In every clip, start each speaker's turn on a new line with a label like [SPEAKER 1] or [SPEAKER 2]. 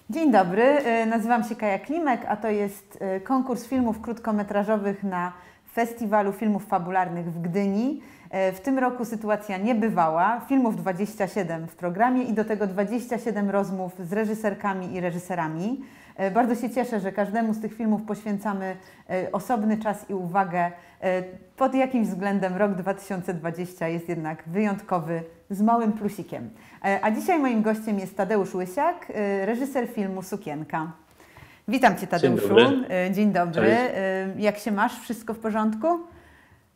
[SPEAKER 1] Dzień dobry, nazywam się Kaja Klimek, a to jest konkurs filmów krótkometrażowych na Festiwalu Filmów Fabularnych w Gdyni. W tym roku sytuacja niebywała, filmów 27 w programie i do tego 27 rozmów z reżyserkami i reżyserami. Bardzo się cieszę, że każdemu z tych filmów poświęcamy osobny czas i uwagę. Pod jakimś względem rok 2020 jest jednak wyjątkowy, z małym plusikiem. A dzisiaj moim gościem jest Tadeusz Łysiak, reżyser filmu Sukienka. Witam Cię, Tadeuszu.
[SPEAKER 2] Dzień dobry.
[SPEAKER 1] Dzień dobry.
[SPEAKER 2] Cześć.
[SPEAKER 1] Jak się masz? Wszystko w porządku?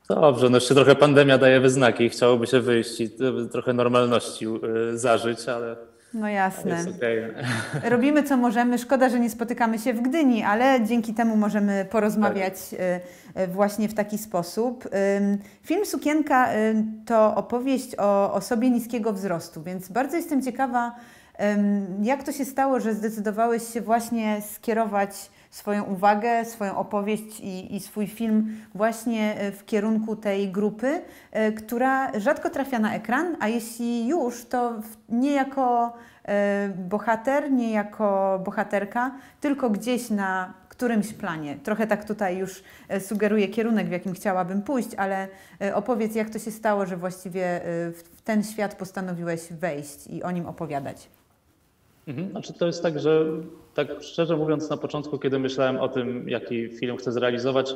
[SPEAKER 2] Dobrze, no jeszcze trochę pandemia daje wyznaki, chciałoby się wyjść i trochę normalności zażyć, ale
[SPEAKER 1] No jasne.
[SPEAKER 2] jest okej.
[SPEAKER 1] Robimy co możemy. Szkoda, że nie spotykamy się w Gdyni, ale dzięki temu możemy porozmawiać właśnie w taki sposób. Film Sukienka to opowieść o osobie niskiego wzrostu, więc bardzo jestem ciekawa, jak to się stało, że zdecydowałeś się właśnie skierować swoją uwagę, swoją opowieść i swój film właśnie w kierunku tej grupy, która rzadko trafia na ekran, a jeśli już, to nie jako bohater, nie jako bohaterka, tylko gdzieś na którymś planie. Trochę tak tutaj już sugeruję kierunek, w jakim chciałabym pójść, ale opowiedz, jak to się stało, że właściwie w ten świat postanowiłeś wejść i o nim opowiadać.
[SPEAKER 2] Znaczy to jest tak, że tak szczerze mówiąc na początku, kiedy myślałem o tym, jaki film chcę zrealizować,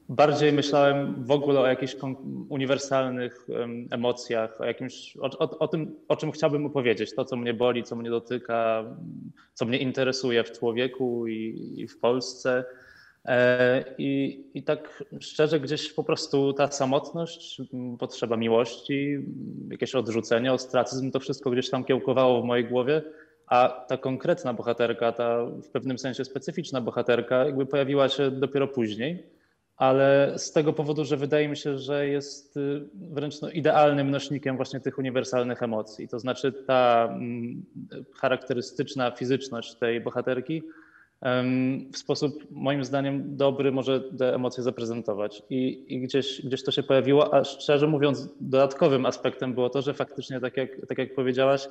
[SPEAKER 2] bardziej myślałem w ogóle o jakichś uniwersalnych emocjach, o tym, o czym chciałbym opowiedzieć, to co mnie boli, co mnie dotyka, co mnie interesuje w człowieku i w Polsce. I tak szczerze gdzieś po prostu ta samotność, potrzeba miłości, jakieś odrzucenie, ostracyzm, to wszystko gdzieś tam kiełkowało w mojej głowie. A ta konkretna bohaterka, ta w pewnym sensie specyficzna bohaterka jakby pojawiła się dopiero później, ale z tego powodu, że wydaje mi się, że jest wręcz idealnym nośnikiem właśnie tych uniwersalnych emocji. To znaczy ta charakterystyczna fizyczność tej bohaterki w sposób moim zdaniem dobry może te emocje zaprezentować. I gdzieś to się pojawiło, a szczerze mówiąc dodatkowym aspektem było to, że faktycznie tak jak powiedziałaś,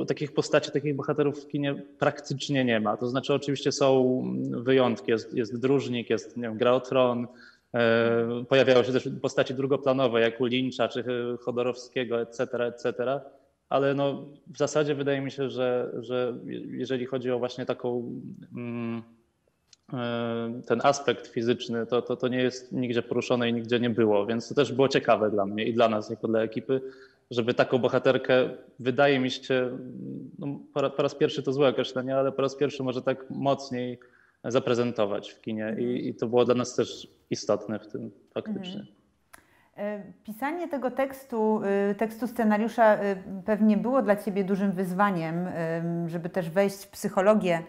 [SPEAKER 2] takich postaci, takich bohaterów w kinie praktycznie nie ma. To znaczy oczywiście są wyjątki, jest Dróżnik, jest nie wiem, Gra o Tron, pojawiają się też postaci drugoplanowe jak u Lyncha czy Chodorowskiego, etc., ale no, w zasadzie wydaje mi się, że jeżeli chodzi o właśnie taką ten aspekt fizyczny, to nie jest nigdzie poruszone i nigdzie nie było, więc to też było ciekawe dla mnie i dla nas jako dla ekipy, żeby taką bohaterkę, wydaje mi się, no, po raz pierwszy to złe określenie, ale po raz pierwszy może tak mocniej zaprezentować w kinie i to było dla nas też istotne w tym faktycznie.
[SPEAKER 1] Pisanie tego tekstu scenariusza pewnie było dla Ciebie dużym wyzwaniem, żeby też wejść w psychologię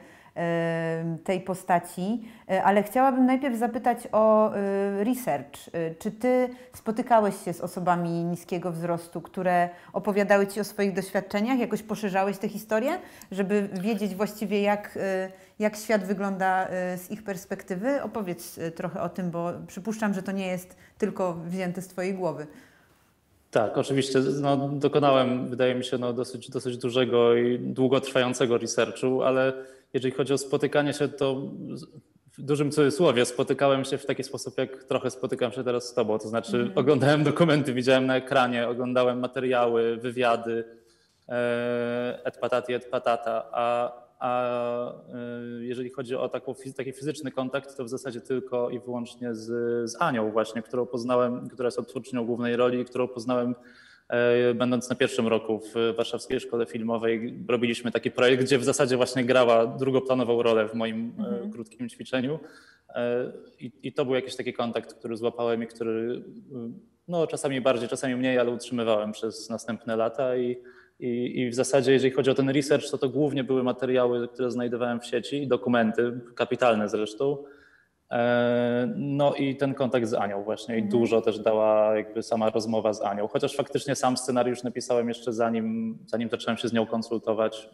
[SPEAKER 1] tej postaci, ale chciałabym najpierw zapytać o research. Czy Ty spotykałeś się z osobami niskiego wzrostu, które opowiadały Ci o swoich doświadczeniach? Jakoś poszerzałeś tę historię, żeby wiedzieć właściwie jak świat wygląda z ich perspektywy? Opowiedz trochę o tym, bo przypuszczam, że to nie jest tylko wzięte z Twojej głowy.
[SPEAKER 2] Tak, oczywiście. No, dokonałem, wydaje mi się, dosyć dużego i długotrwającego researchu, ale jeżeli chodzi o spotykanie się, to w dużym cudzysłowie spotykałem się w taki sposób, jak trochę spotykam się teraz z tobą. To znaczy oglądałem dokumenty, widziałem na ekranie, oglądałem materiały, wywiady, et patati, et patata, a jeżeli chodzi o taki fizyczny kontakt, to w zasadzie tylko i wyłącznie z Anią właśnie, którą poznałem, która jest odtwórczynią głównej roli, którą poznałem będąc na pierwszym roku w Warszawskiej Szkole Filmowej. Robiliśmy taki projekt, gdzie w zasadzie właśnie grała drugoplanową rolę w moim krótkim ćwiczeniu i to był jakiś taki kontakt, który złapałem i który no, czasami bardziej, czasami mniej, ale utrzymywałem przez następne lata i w zasadzie, jeżeli chodzi o ten research, to głównie były materiały, które znajdowałem w sieci, dokumenty, kapitalne zresztą. No i ten kontakt z Anią właśnie i dużo też dała jakby sama rozmowa z Anią, chociaż faktycznie sam scenariusz napisałem jeszcze zanim zacząłem się z nią konsultować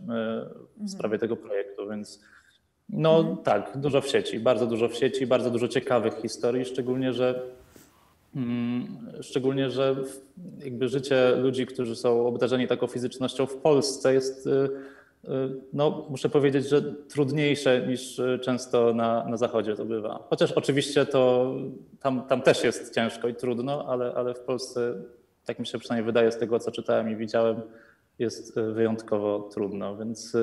[SPEAKER 2] w sprawie tego projektu, więc no tak, dużo w sieci, bardzo dużo ciekawych historii, szczególnie, że jakby życie ludzi, którzy są obdarzeni taką fizycznością w Polsce jest no, muszę powiedzieć, że trudniejsze niż często na Zachodzie to bywa. Chociaż oczywiście to tam też jest ciężko i trudno, ale w Polsce, tak mi się przynajmniej wydaje z tego, co czytałem i widziałem, jest wyjątkowo trudno. Więc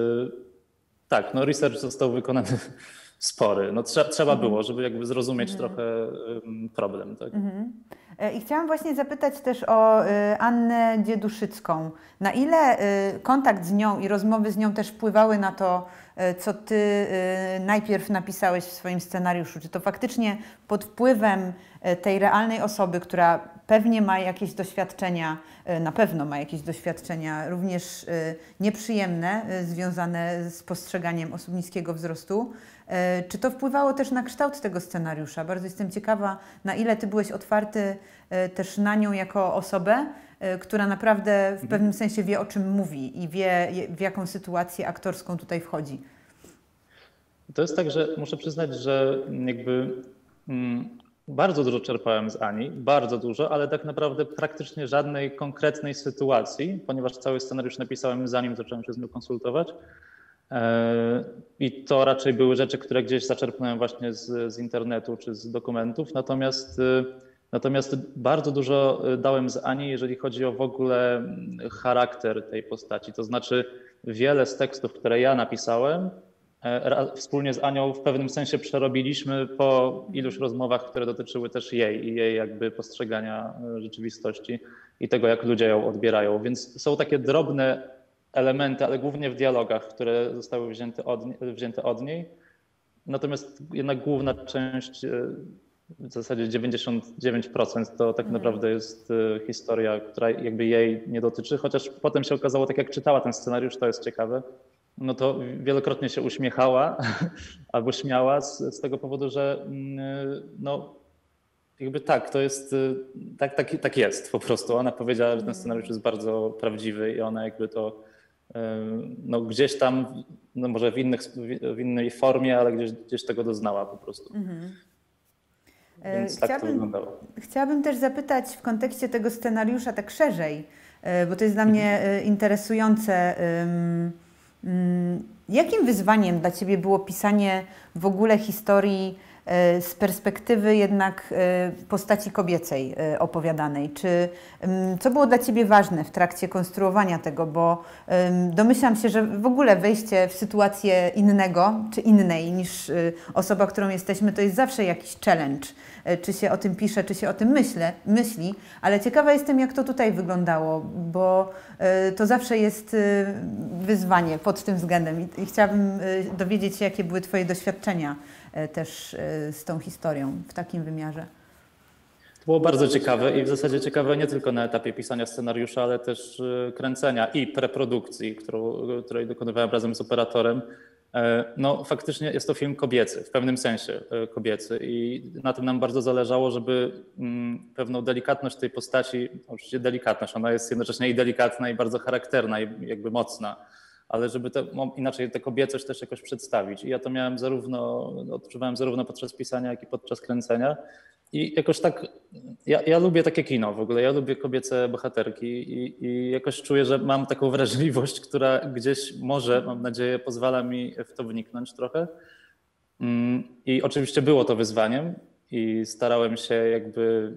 [SPEAKER 2] tak, no research został wykonany spory. No, trzeba było, żeby jakby zrozumieć trochę problem. Tak?
[SPEAKER 1] I chciałam właśnie zapytać też o Annę Dzieduszycką. Na ile kontakt z nią i rozmowy z nią też wpływały na to, co ty najpierw napisałeś w swoim scenariuszu? Czy to faktycznie pod wpływem tej realnej osoby, która pewnie ma jakieś doświadczenia, na pewno ma jakieś doświadczenia również nieprzyjemne, związane z postrzeganiem osób niskiego wzrostu, czy to wpływało też na kształt tego scenariusza? Bardzo jestem ciekawa, na ile ty byłeś otwarty też na nią jako osobę, która naprawdę w pewnym sensie wie, o czym mówi i wie, w jaką sytuację aktorską tutaj wchodzi.
[SPEAKER 2] To jest tak, że muszę przyznać, że jakby bardzo dużo czerpałem z Ani, bardzo dużo, ale tak naprawdę praktycznie żadnej konkretnej sytuacji, ponieważ cały scenariusz napisałem zanim zacząłem się z nią konsultować. I to raczej były rzeczy, które gdzieś zaczerpnąłem właśnie z internetu czy z dokumentów. Natomiast bardzo dużo dałem z Ani, jeżeli chodzi o w ogóle charakter tej postaci. To znaczy wiele z tekstów, które ja napisałem, wspólnie z Anią w pewnym sensie przerobiliśmy po iluś rozmowach, które dotyczyły też jej i jej jakby postrzegania rzeczywistości i tego, jak ludzie ją odbierają. Więc są takie drobne elementy, ale głównie w dialogach, które zostały wzięte od niej. Natomiast jednak główna część, w zasadzie 99% to tak naprawdę jest historia, która jakby jej nie dotyczy, chociaż potem się okazało, tak jak czytała ten scenariusz, to jest ciekawe, no to wielokrotnie się uśmiechała albo śmiała z tego powodu, że no jakby tak, to jest, tak jest po prostu. Ona powiedziała, że ten scenariusz jest bardzo prawdziwy i ona jakby to no gdzieś tam, no może w innej formie, ale gdzieś tego doznała po prostu. Więc tak to wyglądało.
[SPEAKER 1] Chciałabym też zapytać w kontekście tego scenariusza tak szerzej, bo to jest dla mnie interesujące. Jakim wyzwaniem dla ciebie było pisanie w ogóle historii z perspektywy jednak postaci kobiecej opowiadanej? Co było dla ciebie ważne w trakcie konstruowania tego? Bo domyślam się, że w ogóle wejście w sytuację innego czy innej niż osoba, którą jesteśmy, to jest zawsze jakiś challenge. Czy się o tym pisze, czy się o tym myśli, ale ciekawa jestem, jak to tutaj wyglądało, bo to zawsze jest wyzwanie pod tym względem i chciałabym dowiedzieć się, jakie były twoje doświadczenia też z tą historią w takim wymiarze.
[SPEAKER 2] To było bardzo ciekawe i w zasadzie ciekawe nie tylko na etapie pisania scenariusza, ale też kręcenia i preprodukcji, której dokonywałem razem z operatorem. No faktycznie jest to film kobiecy, w pewnym sensie kobiecy i na tym nam bardzo zależało, żeby pewną delikatność tej postaci, oczywiście delikatność, ona jest jednocześnie i delikatna i bardzo charakterna i jakby mocna, ale żeby inaczej tę kobiecość też jakoś przedstawić. I ja to miałem odczuwałem zarówno podczas pisania, jak i podczas kręcenia. I jakoś tak, ja lubię takie kino w ogóle, ja lubię kobiece bohaterki i jakoś czuję, że mam taką wrażliwość, która gdzieś może, mam nadzieję, pozwala mi w to wniknąć trochę. I oczywiście było to wyzwaniem i starałem się jakby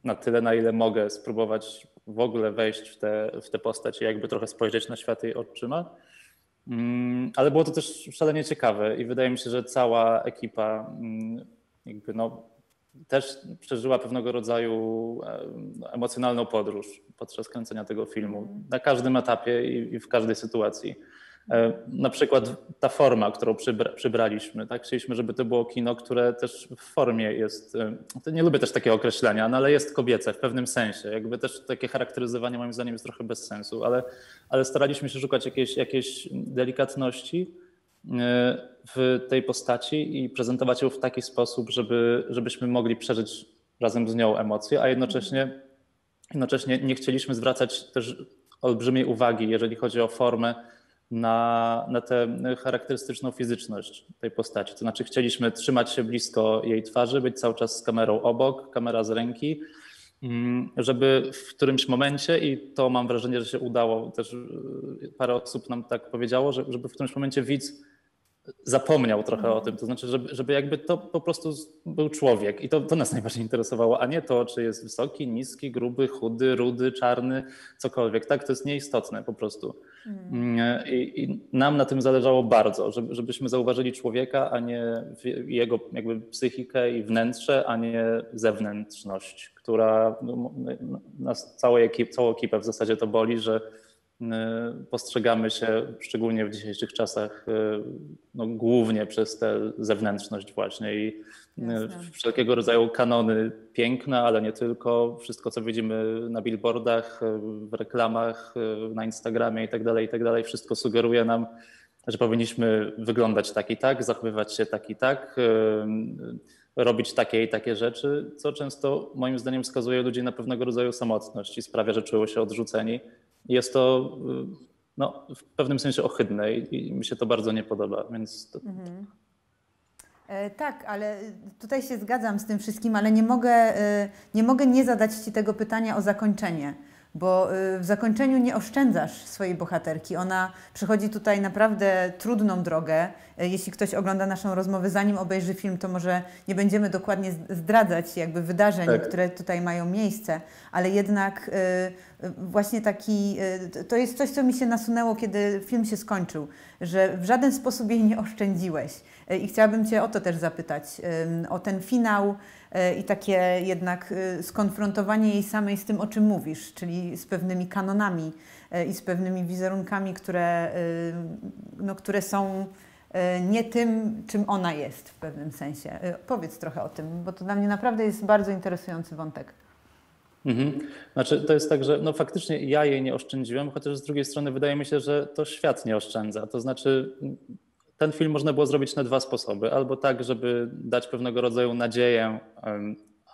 [SPEAKER 2] na tyle, na ile mogę spróbować w ogóle wejść w tę postać i jakby trochę spojrzeć na świat jej oczyma. Ale było to też szalenie ciekawe i wydaje mi się, że cała ekipa jakby też przeżyła pewnego rodzaju emocjonalną podróż podczas kręcenia tego filmu. Na każdym etapie i w każdej sytuacji. Na przykład ta forma, którą przybraliśmy. Tak? Chcieliśmy, żeby to było kino, które też w formie jest, nie lubię też takiego określenia, no ale jest kobiece w pewnym sensie. Jakby też takie charakteryzowanie moim zdaniem jest trochę bez sensu, ale staraliśmy się szukać jakiejś delikatności w tej postaci i prezentować ją w taki sposób, żebyśmy mogli przeżyć razem z nią emocje, a jednocześnie nie chcieliśmy zwracać też olbrzymiej uwagi, jeżeli chodzi o formę, na tę charakterystyczną fizyczność tej postaci. To znaczy chcieliśmy trzymać się blisko jej twarzy, być cały czas z kamerą obok, kamera z ręki, żeby w którymś momencie, i to mam wrażenie, że się udało, też parę osób nam tak powiedziało, żeby w którymś momencie widz zapomniał trochę o tym, to znaczy, żeby jakby to po prostu był człowiek i to nas najbardziej interesowało, a nie to, czy jest wysoki, niski, gruby, chudy, rudy, czarny, cokolwiek, tak, to jest nieistotne po prostu. I nam na tym zależało bardzo, żebyśmy zauważyli człowieka, a nie jego jakby psychikę i wnętrze, a nie zewnętrzność, która nas całą ekipę w zasadzie to boli, że postrzegamy się, szczególnie w dzisiejszych czasach, no, głównie przez tę zewnętrzność właśnie i wszelkiego rodzaju kanony piękna, ale nie tylko. Wszystko, co widzimy na billboardach, w reklamach, na Instagramie i tak dalej, wszystko sugeruje nam, że powinniśmy wyglądać tak i tak, zachowywać się tak i tak, robić takie i takie rzeczy, co często moim zdaniem skazuje ludzi na pewnego rodzaju samotność i sprawia, że czują się odrzuceni. Jest to no, w pewnym sensie ohydne i mi się to bardzo nie podoba, więc to...
[SPEAKER 1] Tak, ale tutaj się zgadzam z tym wszystkim, ale nie mogę nie zadać Ci tego pytania o zakończenie, bo w zakończeniu nie oszczędzasz swojej bohaterki. Ona przechodzi tutaj naprawdę trudną drogę. Jeśli ktoś ogląda naszą rozmowę, zanim obejrzy film, to może nie będziemy dokładnie zdradzać jakby wydarzeń, które tutaj mają miejsce, ale jednak właśnie to jest coś, co mi się nasunęło, kiedy film się skończył, że w żaden sposób jej nie oszczędziłeś. I chciałabym Cię o to też zapytać, o ten finał i takie jednak skonfrontowanie jej samej z tym, o czym mówisz, czyli z pewnymi kanonami i z pewnymi wizerunkami, które są nie tym, czym ona jest w pewnym sensie. Powiedz trochę o tym, bo to dla mnie naprawdę jest bardzo interesujący wątek.
[SPEAKER 2] Znaczy, to jest tak, że no faktycznie ja jej nie oszczędziłem, chociaż z drugiej strony wydaje mi się, że to świat nie oszczędza. To znaczy, ten film można było zrobić na dwa sposoby. Albo tak, żeby dać pewnego rodzaju nadzieję, a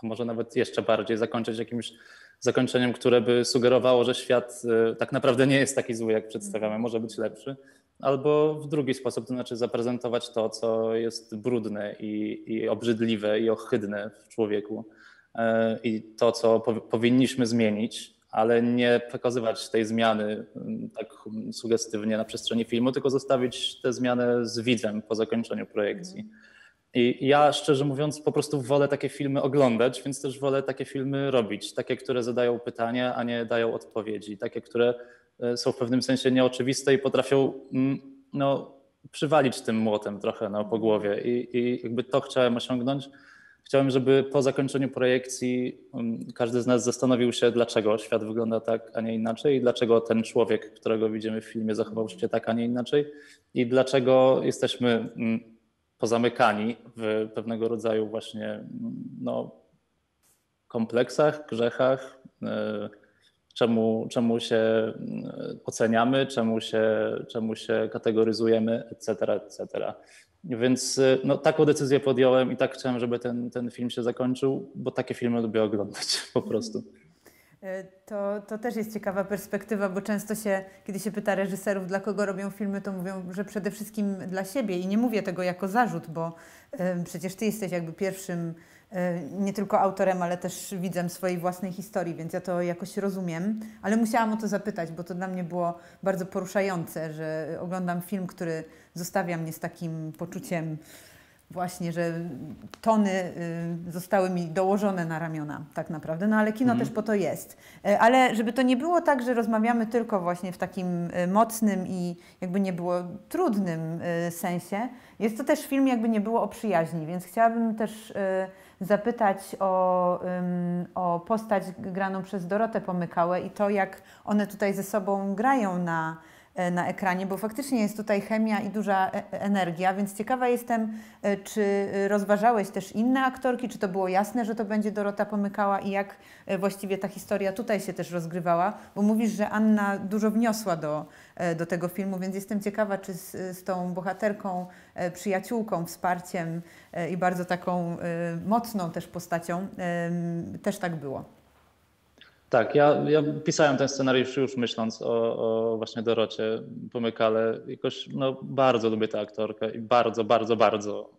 [SPEAKER 2] może nawet jeszcze bardziej zakończyć jakimś zakończeniem, które by sugerowało, że świat tak naprawdę nie jest taki zły, jak przedstawiamy, może być lepszy. Albo w drugi sposób, to znaczy zaprezentować to, co jest brudne i obrzydliwe i ohydne w człowieku i to, co powinniśmy zmienić, ale nie pokazywać tej zmiany tak sugestywnie na przestrzeni filmu, tylko zostawić tę zmianę z widzem po zakończeniu projekcji. I ja szczerze mówiąc po prostu wolę takie filmy oglądać, więc też wolę takie filmy robić. Takie, które zadają pytania, a nie dają odpowiedzi. Takie, które są w pewnym sensie nieoczywiste i potrafią no, przywalić tym młotem trochę po głowie. I jakby to chciałem osiągnąć. Chciałem, żeby po zakończeniu projekcji każdy z nas zastanowił się, dlaczego świat wygląda tak, a nie inaczej i dlaczego ten człowiek, którego widzimy w filmie, zachował się tak, a nie inaczej i dlaczego jesteśmy pozamykani w pewnego rodzaju właśnie no, kompleksach, grzechach, czemu się oceniamy, czemu się kategoryzujemy, etc. Więc no, taką decyzję podjąłem i tak chciałem, żeby ten film się zakończył, bo takie filmy lubię oglądać po prostu.
[SPEAKER 1] To też jest ciekawa perspektywa, bo często kiedy się pyta reżyserów, dla kogo robią filmy, to mówią, że przede wszystkim dla siebie i nie mówię tego jako zarzut, bo przecież Ty jesteś jakby pierwszym nie tylko autorem, ale też widzem swojej własnej historii, więc ja to jakoś rozumiem, ale musiałam o to zapytać, bo to dla mnie było bardzo poruszające, że oglądam film, który zostawia mnie z takim poczuciem właśnie, że tony zostały mi dołożone na ramiona tak naprawdę, no ale kino też po to jest. Ale żeby to nie było tak, że rozmawiamy tylko właśnie w takim mocnym i jakby nie było trudnym sensie, jest to też film jakby nie było o przyjaźni, więc chciałabym też zapytać o postać graną przez Dorotę Pomykałę i to, jak one tutaj ze sobą grają na ekranie, bo faktycznie jest tutaj chemia i duża energia, więc ciekawa jestem, czy rozważałeś też inne aktorki, czy to było jasne, że to będzie Dorota Pomykała i jak właściwie ta historia tutaj się też rozgrywała, bo mówisz, że Anna dużo wniosła do tego filmu, więc jestem ciekawa, czy z tą bohaterką, przyjaciółką, wsparciem i bardzo taką mocną też postacią też tak było.
[SPEAKER 2] Tak, ja pisałem ten scenariusz już myśląc o właśnie Dorocie Pomykale. Jakoś no, bardzo lubię tę aktorkę i bardzo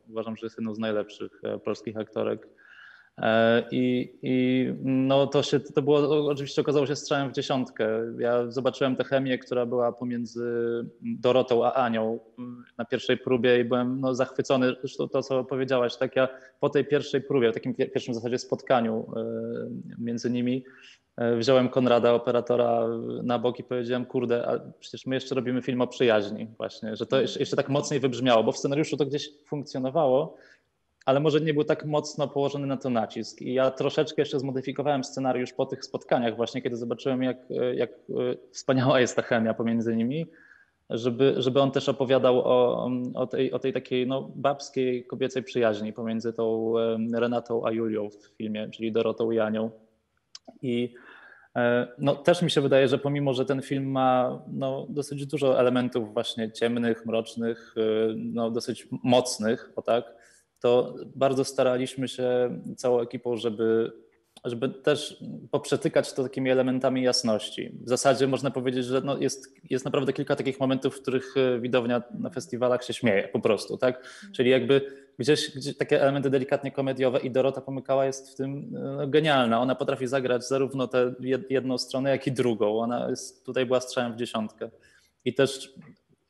[SPEAKER 2] uważam, że jest jedną z najlepszych polskich aktorek. No to było, oczywiście okazało się strzałem w dziesiątkę. Ja zobaczyłem tę chemię, która była pomiędzy Dorotą a Anią na pierwszej próbie i byłem no, zachwycony. Zresztą to, co powiedziałaś, tak ja po tej pierwszej próbie, w takim pierwszym w zasadzie spotkaniu między nimi, wziąłem Konrada, operatora, na bok i powiedziałem, kurde, a przecież my jeszcze robimy film o przyjaźni właśnie, że to jeszcze tak mocniej wybrzmiało, bo w scenariuszu to gdzieś funkcjonowało, ale może nie był tak mocno położony na to nacisk. I ja troszeczkę jeszcze zmodyfikowałem scenariusz po tych spotkaniach właśnie, kiedy zobaczyłem, jak wspaniała jest ta chemia pomiędzy nimi, żeby on też opowiadał o tej takiej no, babskiej, kobiecej przyjaźni pomiędzy tą Renatą a Julią w filmie, czyli Dorotą i Anią. I no, też mi się wydaje, że pomimo, że ten film ma no, dosyć dużo elementów właśnie ciemnych, mrocznych, no, dosyć mocnych, o tak, to bardzo staraliśmy się całą ekipą, żeby też poprzetykać to takimi elementami jasności. W zasadzie można powiedzieć, że no jest naprawdę kilka takich momentów, w których widownia na festiwalach się śmieje po prostu, tak? Czyli jakby gdzieś takie elementy delikatnie komediowe i Dorota Pomykała jest w tym no, genialna. Ona potrafi zagrać zarówno tę jedną stronę, jak i drugą. Ona tutaj była strzałem w dziesiątkę. I też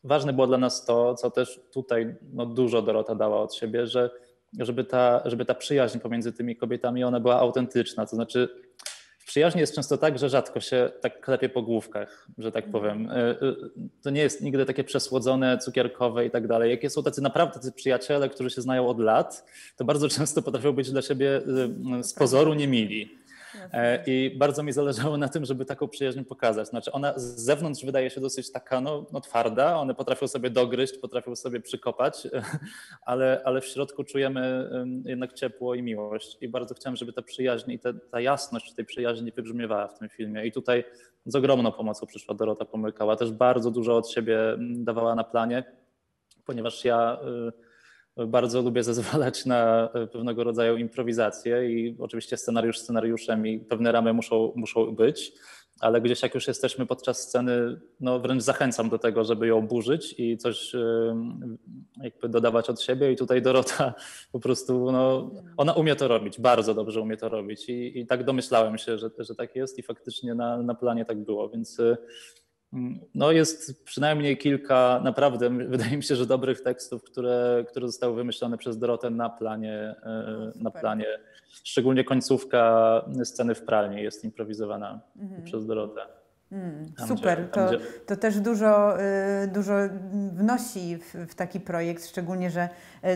[SPEAKER 2] ważne było dla nas to, co też tutaj no, dużo Dorota dała od siebie, żeby ta przyjaźń pomiędzy tymi kobietami ona była autentyczna. To znaczy w przyjaźni jest często tak, że rzadko się tak klepie po główkach, że tak powiem. To nie jest nigdy takie przesłodzone, cukierkowe i tak dalej. Jakie są naprawdę tacy przyjaciele, którzy się znają od lat, to bardzo często potrafią być dla siebie z pozoru niemili. I bardzo mi zależało na tym, żeby taką przyjaźń pokazać. Znaczy ona z zewnątrz wydaje się dosyć taka no twarda, one potrafią sobie dogryźć, potrafią sobie przykopać, ale w środku czujemy jednak ciepło i miłość. I bardzo chciałem, żeby ta przyjaźń i ta jasność tej przyjaźni wybrzmiewała w tym filmie. I tutaj z ogromną pomocą przyszła Dorota Pomykała. Też bardzo dużo od siebie dawała na planie, ponieważ ja bardzo lubię zezwalać na pewnego rodzaju improwizację i oczywiście scenariusz scenariuszem i pewne ramy muszą być, ale gdzieś jak już jesteśmy podczas sceny, no wręcz zachęcam do tego, żeby ją burzyć i coś jakby dodawać od siebie i tutaj Dorota po prostu, no, ona umie to robić, bardzo dobrze umie to robić i tak domyślałem się, że tak jest i faktycznie na planie tak było, więc no jest przynajmniej kilka naprawdę, wydaje mi się, że dobrych tekstów, które zostały wymyślone przez Dorotę na planie. Szczególnie końcówka sceny w pralni jest improwizowana przez Dorotę.
[SPEAKER 1] Super, to też dużo wnosi w taki projekt, szczególnie, że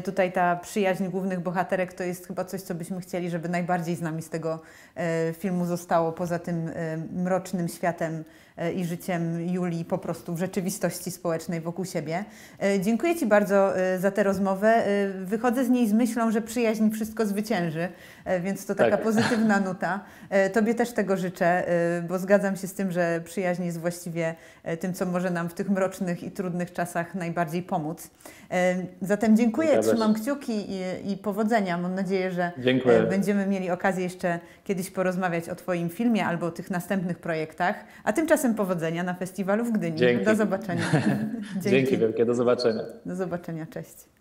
[SPEAKER 1] tutaj ta przyjaźń głównych bohaterek to jest chyba coś, co byśmy chcieli, żeby najbardziej z nami z tego filmu zostało, poza tym mrocznym światem i życiem Julii po prostu w rzeczywistości społecznej wokół siebie. Dziękuję Ci bardzo za tę rozmowę. Wychodzę z niej z myślą, że przyjaźń wszystko zwycięży, więc to taka pozytywna nuta. Tobie też tego życzę, bo zgadzam się z tym, że przyjaźń jest właściwie tym, co może nam w tych mrocznych i trudnych czasach najbardziej pomóc. Zatem dziękuję, trzymam kciuki i powodzenia. Mam nadzieję, że będziemy mieli okazję jeszcze kiedyś porozmawiać o Twoim filmie albo o tych następnych projektach. A tymczasem powodzenia na festiwalu w Gdyni.
[SPEAKER 2] Dzięki.
[SPEAKER 1] Do zobaczenia.
[SPEAKER 2] Dzięki wielkie, do zobaczenia.
[SPEAKER 1] Do zobaczenia, cześć.